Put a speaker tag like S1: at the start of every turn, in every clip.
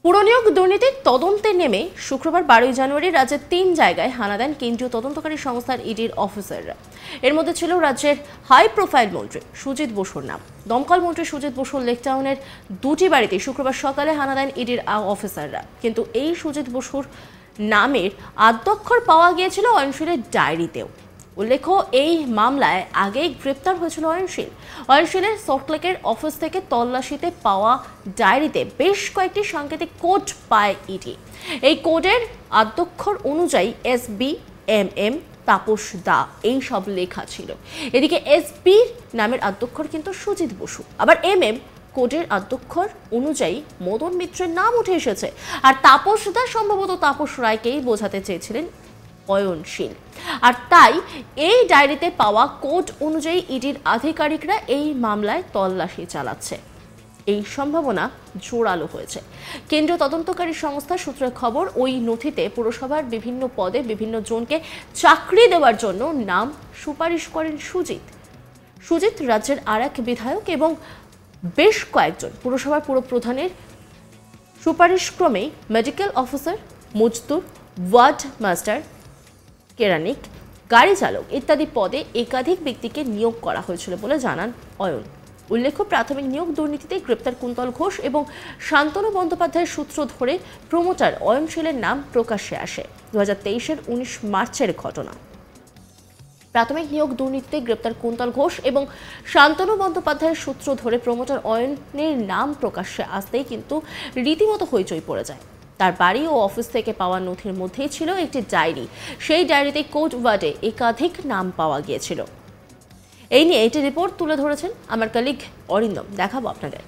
S1: পুরনিয়োগ দুর্নীতির তদন্তে নেমে শুক্রবার 12 জানুয়ারি রাজ্যের 3 জায়গায় হানা দেন কেন্দ্রীয় তদন্তকারী সংস্থার ইডির অফিসাররা। এর মধ্যে ছিল রাজ্যের হাই প্রোফাইল মন্ত্রী সুজিত বসুর নাম। দমকল মন্ত্রী সুজিত বসুর লেকটাউনের দুটি বাড়িতে শুক্রবার সকালে হানা দেন ইডির অফিসাররা। কিন্তু এই সুজিত বসুর নামের আদ্যক্ষর পাওয়া গিয়েছিল অয়নশীলের ডায়েরিতেও। উল্লেখ্য, এই মামলায় আগেই গ্রেপ্তার হয়েছিল অয়নশীলের সল্টলেকের অফিস থেকে তল্লাশিতে পাওয়া ডায়েরিতে বেশ কয়েকটি সাংকেতিক কোড পায় ইডি। এই কোডের আদ্যক্ষর অনুযায়ী SB, MM, তাপস দা এই সব লেখা ছিল। এদিকে SB নামের আদ্যক্ষর কিন্তু সুজিত বসু, আবার MM কোডের আদ্যক্ষর অনুযায়ী মদন মিত্রের নাম উঠে এসেছে। আর তাপস দা সম্ভবত তাপস রায়কেই বোঝাতে চেয়েছিলেন অয়নশীল। আর তাই এই ডায়েরিতে পাওয়া কোড অনুযায়ী ইডির আধিকারিকরা এই মামলায় তল্লাশি চালাচ্ছে। এই সম্ভাবনা জোরালো হয়েছে। কেন্দ্রীয় তদন্তকারী সংস্থা সূত্রে খবর, ওই নথিতে পুরসভার বিভিন্ন পদে বিভিন্ন জনকে চাকরি দেওয়ার জন্য নাম সুপারিশ করেন সুজিত রাজ্যের আর এক বিধায়ক এবং বেশ কয়েকজন পুরসভার পুরপ্রধানের সুপারিশক্রমেই মেডিকেল অফিসার, মজদুর, ওয়ার্ড মাস্টার, কেরানিক, গাড়ি চালক ইত্যাদি পদে একাধিক ব্যক্তিকে নিয়োগ করা হয়েছিল বলে জানান অয়ন। উল্লেখ্য, প্রাথমিক নিয়োগ দুর্নীতিতে গ্রেপ্তার কুন্তল ঘোষ এবং শান্তনু বন্দ্যোপাধ্যায়ের সূত্র ধরে প্রমোটার অয়নশীলের নাম প্রকাশ্যে আসে। 2023-এর 19 মার্চের ঘটনা। প্রাথমিক নিয়োগ দুর্নীতিতে গ্রেপ্তার কুন্তল ঘোষ এবং শান্তনু বন্দ্যোপাধ্যায়ের সূত্র ধরে প্রমোটার অয়নের নাম প্রকাশ্যে আসতেই কিন্তু রীতিমতো হইচই পড়ে যায়। তার বাড়ি ও অফিস থেকে পাওয়া নথির মধ্যেই ছিল একটি ডায়েরি। সেই ডায়েরিতে কোড ওয়ার্ডে একাধিক নাম পাওয়া গিয়েছিল। এই নিয়ে একটি রিপোর্ট তুলে ধরেছেন আমার কলিগ অরিন্দম, দেখাবো আপনাদের।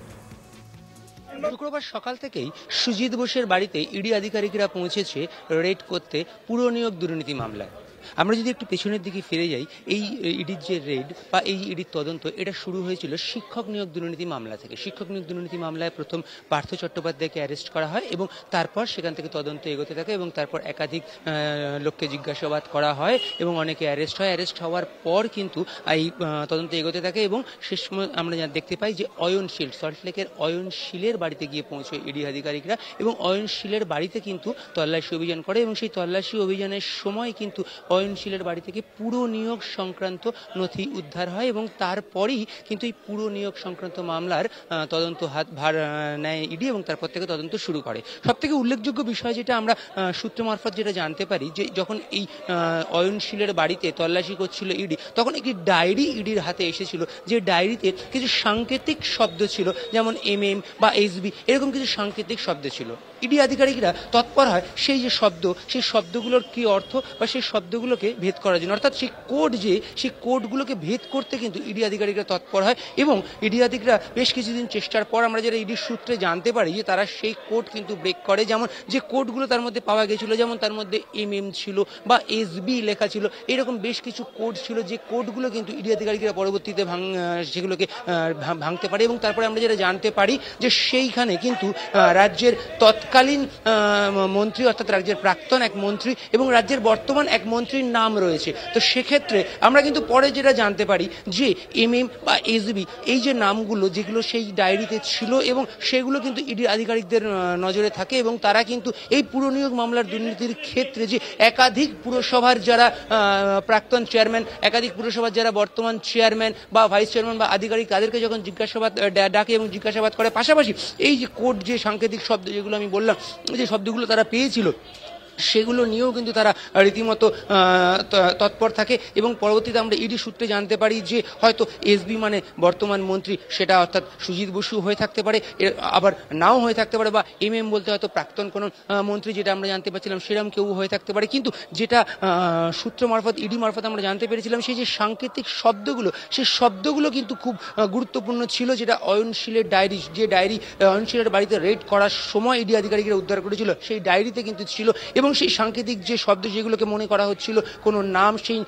S2: শুক্রবার সকাল থেকেই সুজিত বোসের বাড়িতে ইডি আধিকারিকরা পৌঁছেছে রেড করতে পুরনিয়োগ দুর্নীতি মামলায়। আমরা যদি একটু পেছনের দিকে ফিরে যাই, এই ইডির যে রেড বা এই ইডির তদন্ত, এটা শুরু হয়েছিল শিক্ষক নিয়োগ দুর্নীতি মামলা থেকে। শিক্ষক নিয়োগ দুর্নীতি মামলায় প্রথম পার্থ চট্টোপাধ্যায়কে অ্যারেস্ট করা হয় এবং তারপর সেখান থেকে তদন্ত এগোতে থাকে এবং তারপর একাধিক লোককে জিজ্ঞাসাবাদ করা হয় এবং অনেকে অ্যারেস্ট হয়। অ্যারেস্ট হওয়ার পর কিন্তু এই তদন্ত এগোতে থাকে এবং শেষ সময় আমরা দেখতে পাই যে অয়নশীল, সল্টলেকের অয়নশীলের বাড়িতে গিয়ে পৌঁছয় ইডি আধিকারিকরা এবং অয়নশীলের বাড়িতে কিন্তু তল্লাশি অভিযান করে এবং সেই তল্লাশি অভিযানের সময় কিন্তু অয়নশীলের বাড়ি থেকে পুরো নিয়োগ সংক্রান্ত নথি উদ্ধার হয় এবং তারপরেই কিন্তু এই পুরো নিয়োগ সংক্রান্ত মামলার তদন্ত হাত ভার নেয় ইডি এবং তারপর থেকে তদন্ত শুরু করে। সব থেকে উল্লেখযোগ্য বিষয় যেটা আমরা সূত্র মারফত যেটা জানতে পারি, যে যখন এই অয়নশীলের বাড়িতে তল্লাশি করছিল ইডি, তখন একটি ডায়েরি ইডির হাতে এসেছিল, যে ডায়েরিতে কিছু সাংকেতিক শব্দ ছিল, যেমন MM বা SB এরকম কিছু সাংকেতিক শব্দ ছিল। ইডি আধিকারিকরা তৎপর হয় সেই যে শব্দ, সেই শব্দগুলোর কি অর্থ বা সেই শব্দগুলোকে ভেদ করার জন্য, অর্থাৎ সেই কোড সেই কোডগুলোকে ভেদ করতে কিন্তু ইডি আধিকারিকরা তৎপর হয় এবং ইডি আধিকারিকরা বেশ কিছুদিন চেষ্টার পর আমরা যারা ইডির সূত্রে জানতে পারি যে তারা সেই কোড কিন্তু ব্রেক করে। যেমন যে কোডগুলো তার মধ্যে পাওয়া গেছিল, যেমন তার মধ্যে MM ছিল বা SB লেখা ছিল, এরকম বেশ কিছু কোড ছিল, যে কোডগুলো কিন্তু ইডি আধিকারিকরা পরবর্তীতে সেগুলোকে ভাঙতে পারে এবং তারপরে আমরা যেটা জানতে পারি যে সেইখানে কিন্তু রাজ্যের তৎকালীন মন্ত্রী, অর্থাৎ রাজ্যের প্রাক্তন এক মন্ত্রী এবং রাজ্যের বর্তমান এক মন্ত্রীর নাম রয়েছে। তো সেক্ষেত্রে আমরা কিন্তু পরে যেটা জানতে পারি যে MM বা SB এই যে নামগুলো, যেগুলো সেই ডায়েরিতে ছিল এবং সেগুলো কিন্তু ইডি আধিকারিকদের নজরে থাকে এবং তারা কিন্তু এই পুরনিয়োগ মামলার দুর্নীতির ক্ষেত্রে যে একাধিক পুরসভার যারা প্রাক্তন চেয়ারম্যান, একাধিক পুরসভার যারা বর্তমান চেয়ারম্যান বা ভাইস চেয়ারম্যান বা আধিকারিক, তাদেরকে যখন জিজ্ঞাসাবাদ ডাকে এবং জিজ্ঞাসাবাদ করে, পাশাপাশি এই যে কোড, যে সাংকেতিক শব্দ যেগুলো আমি বললাম, যে শব্দগুলো তারা পেয়েছিল, সেগুলো নিয়েও কিন্তু তারা রীতিমতো তৎপর থাকে এবং পরবর্তীতে আমরা ইডি সূত্রে জানতে পারি যে হয়তো SB মানে বর্তমান মন্ত্রী, সেটা অর্থাৎ সুজিত বসু হয়ে থাকতে পারে, আবার নাও হয়ে থাকতে পারে, বা MM বলতে হয়তো প্রাক্তন কোনো মন্ত্রী, যেটা আমরা জানতে পারছিলাম সেরকম কেউ হয়ে থাকতে পারে। কিন্তু যেটা সূত্র মারফত, ইডি মারফত আমরা জানতে পেরেছিলাম, সেই যে সাংকেতিক শব্দগুলো, সেই শব্দগুলো কিন্তু খুব গুরুত্বপূর্ণ ছিল, যেটা অয়নশীলের ডায়েরি, যে ডায়েরি অয়নশীলের বাড়িতে রেড করার সময় ইডি আধিকারিকরা উদ্ধার করেছিল, সেই ডায়েরিতে কিন্তু ছিল এবং এবং সেই সাংকেতিক যে শব্দ যেগুলোকে মনে করা হচ্ছিল কোনো নাম, সেই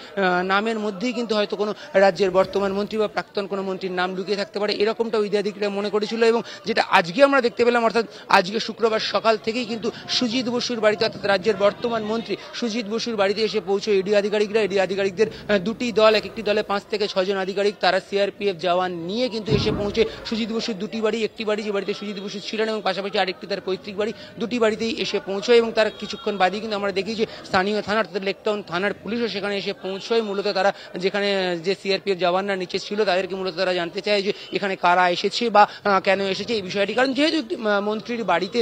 S2: নামের মধ্যেই কিন্তু হয়তো কোনো রাজ্যের বর্তমান মন্ত্রী বা প্রাক্তন কোনো মন্ত্রীর নাম লুকিয়ে থাকতে পারে, এরকমটাও ইত্যাদিকরা মনে করেছিল। এবং যেটা আজকে আমরা দেখতে পেলাম, অর্থাৎ আজকে শুক্রবার সকাল থেকেই কিন্তু সুজিত বসুর বাড়িতে, অর্থাৎ রাজ্যের বর্তমান মন্ত্রী সুজিত বসুর বাড়িতে এসে পৌঁছয় ইডি আধিকারিকরা। ইডি আধিকারিকদের দুটি দল, এক একটি দলে 5 থেকে 6 জন আধিকারিক, তারা সিআরপিএফ জওয়ান নিয়ে কিন্তু এসে পৌঁছে সুজিত বসুর দুটি বাড়ি, একটি বাড়ি যে বাড়িতে সুজিত বসু ছিলেন এবং পাশাপাশি আরেকটি তার পৈতৃক বাড়ি, দুটি বাড়িতেই এসে পৌঁছয়। এবং তার কিছুক্ষণ বাদেই কিন্তু আমরা দেখি যে স্থানীয় থানা, অর্থাৎ লেকটাউন থানার পুলিশও সেখানে এসে পৌঁছয়। মূলত তারা যেখানে যে সিআরপিএফ জওয়ানরা নিচে ছিল তাদেরকে মূলত তারা জানতে চায় যে এখানে কারা এসেছে বা কেন এসেছে এই বিষয়টি, কারণ যেহেতু একটি মন্ত্রীর বাড়িতে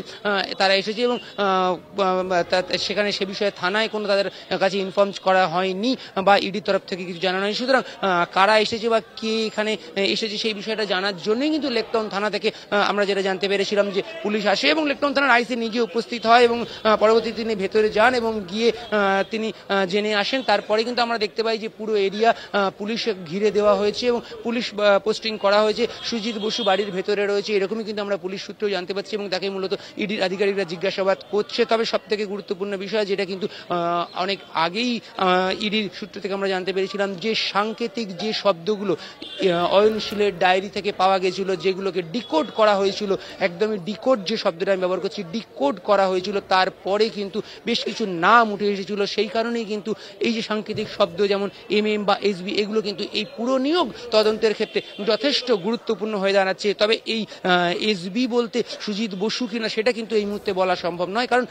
S2: তারা এসেছে এবং সেখানে সে বিষয়ে থানায় কোনো তাদের কাছে ইনফর্ম করা হয়নি বা ইডির তরফ থেকে কিছু জানানো হয়নি। সুতরাং কারা এসেছে বা কে এখানে এসেছে সেই বিষয়টা জানার জন্যই কিন্তু লেকটাউন থানা থেকে আমরা যেটা জানতে পেরেছিলাম যে পুলিশ আসে এবং লেকটাউন থানার আইসি নিজে উপস্থিত হয় এবং পরবর্তী তিনি ভেতরে যান এবং গিয়ে তিনি জেনে আসেন। তারপরে কিন্তু আমরা দেখতে পাই যে পুরো এরিয়া পুলিশ ঘিরে দেওয়া হয়েছে এবং পুলিশ পোস্টিং করা হয়েছে। সুজিত বসু বাড়ির ভেতরে রয়েছে, এরকমই কিন্তু আমরা পুলিশ সূত্রেও জানতে পারছি এবং তাকে মূলত ইডির আধিকারিকরা জিজ্ঞাসাবাদ করছে। তবে সব থেকে গুরুত্বপূর্ণ বিষয় যেটা কিন্তু অনেক আগেই ইডির সূত্র থেকে আমরা জানতে পেরেছিলাম, যে সাংকেতিক যে শব্দগুলো অয়নশীলের ডায়েরি থেকে পাওয়া গেছিল, যেগুলোকে ডিকোড করা হয়েছিল, একদমই ডিকোড যে শব্দটা আমি ব্যবহার করছি, ডিকোড করা হয়েছিল, তারপরে কিন্তু বেশ কিছু নাম উঠে এসেছিল। সেই কারণেই কিন্তু এই যে সাংকেতিক শব্দ যেমন MM বা SB, এগুলো কিন্তু এই পুরো নিয়োগ তদন্তের ক্ষেত্রে যথেষ্ট গুরুত্বপূর্ণ হয়ে দাঁড়াচ্ছে। তবে এই SB বলতে সুজিত বসু কিনা সেটা কিন্তু এই মুহূর্তে বলা সম্ভব নয়, কারণ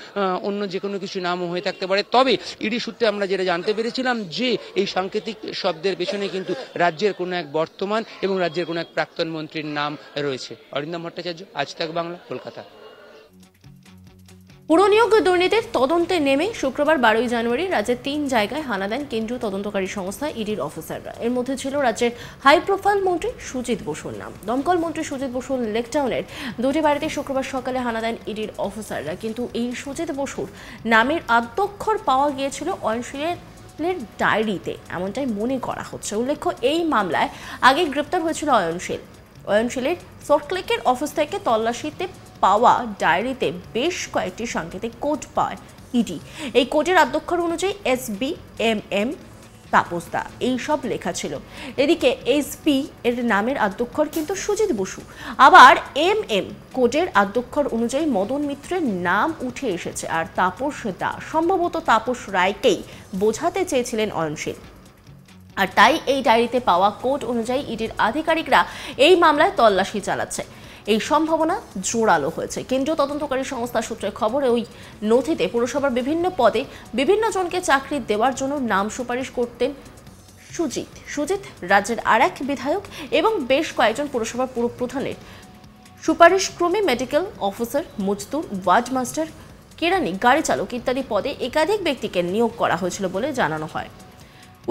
S2: অন্য যে কোনো কিছু নামও হয়ে থাকতে পারে। তবে ইডি সূত্রে আমরা যেটা জানতে পেরেছিলাম যে এই সাংকেতিক শব্দের পেছনে কিন্তু রাজ্যের কোনো এক বর্তমান এবং রাজ্যের কোনো এক প্রাক্তন মন্ত্রীর নাম রয়েছে। অরিন্দম ভট্টাচার্য, আজ তাক বাংলা, কলকাতা।
S1: পুরনিয়োগ দুর্নীতির তদন্তে নেমে শুক্রবার 12ই জানুয়ারি রাজ্যের 3 জায়গায় হানা দেন কেন্দ্রীয় তদন্তকারী সংস্থা ইডির অফিসাররা। এর মধ্যে ছিল রাজ্যের হাই প্রোফাইল মন্ত্রী সুজিত বসুর নাম। দমকল মন্ত্রী সুজিত বসুর লেকটাউনের দুটি বাড়িতে শুক্রবার সকালে হানা দেন ইডির অফিসাররা। কিন্তু এই সুজিত বসুর নামের আদ্যক্ষর পাওয়া গিয়েছিল অয়নশীলের ডায়েরিতে, এমনটাই মনে করা হচ্ছে। উল্লেখ্য, এই মামলায় আগে গ্রেপ্তার হয়েছিল অয়নশীলের সল্টলেকের অফিস থেকে তল্লাশিতে পাওয়া ডায়েরিতে বেশ কয়েকটি সাংকেতিক কোড পায় ইডি। এই কোডের আদ্যক্ষর অনুযায়ী SBMM তাপসদা এইসব লেখা ছিল। এদিকে SP এর নামের আদ্যক্ষর কিন্তু সুজিত বসু, আবার MM কোডের আদ্যক্ষর অনুযায়ী মদন মিত্রের নাম উঠে এসেছে। আর তাপস দা সম্ভবত তাপস রায়কেই বোঝাতে চেয়েছিলেন অয়নশীল। আর তাই এই ডায়েরিতে পাওয়া কোড অনুযায়ী ইডির আধিকারিকরা এই মামলায় তল্লাশি চালাচ্ছে। এই সম্ভাবনা জোরালো হয়েছে। কেন্দ্রীয় তদন্তকারী সংস্থা সূত্রে খবর, ওই নথিতে পুরসভার বিভিন্ন পদে বিভিন্ন জনকে চাকরি দেওয়ার জন্য নাম সুপারিশ করতেন সুজিত রাজ্যের আরেক বিধায়ক এবং বেশ কয়েকজন পুরসভার পুরপ্রধানের সুপারিশ ক্রমে মেডিকেল অফিসার, মজদুর, ওয়ার্ড মাস্টার, কেরানি, গাড়ি চালক ইত্যাদি পদে একাধিক ব্যক্তিকে নিয়োগ করা হয়েছিল বলে জানানো হয়।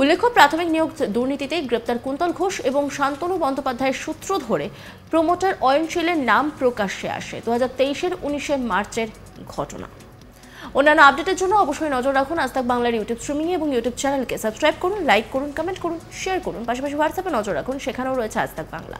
S1: উল্লেখ্য, প্রাথমিক নিয়োগ দুর্নীতিতে গ্রেপ্তার কুন্তল ঘোষ এবং শান্তনু বন্দ্যোপাধ্যায়ের সূত্র ধরে প্রমোটার অয়নশীলের নাম প্রকাশ্যে আসে 2023-এর 19শে মার্চের ঘটনা। অন্যান্য আপডেটের জন্য অবশ্যই নজর রাখুন আজ তাক বাংলার ইউটিউব স্ট্রিমিং এবং ইউটিউব চ্যানেলকে সাবস্ক্রাইব করুন, লাইক করুন, কমেন্ট করুন, শেয়ার করুন। পাশাপাশি হোয়াটসঅ্যাপে নজর রাখুন, সেখানেও রয়েছে আজ তাক বাংলা।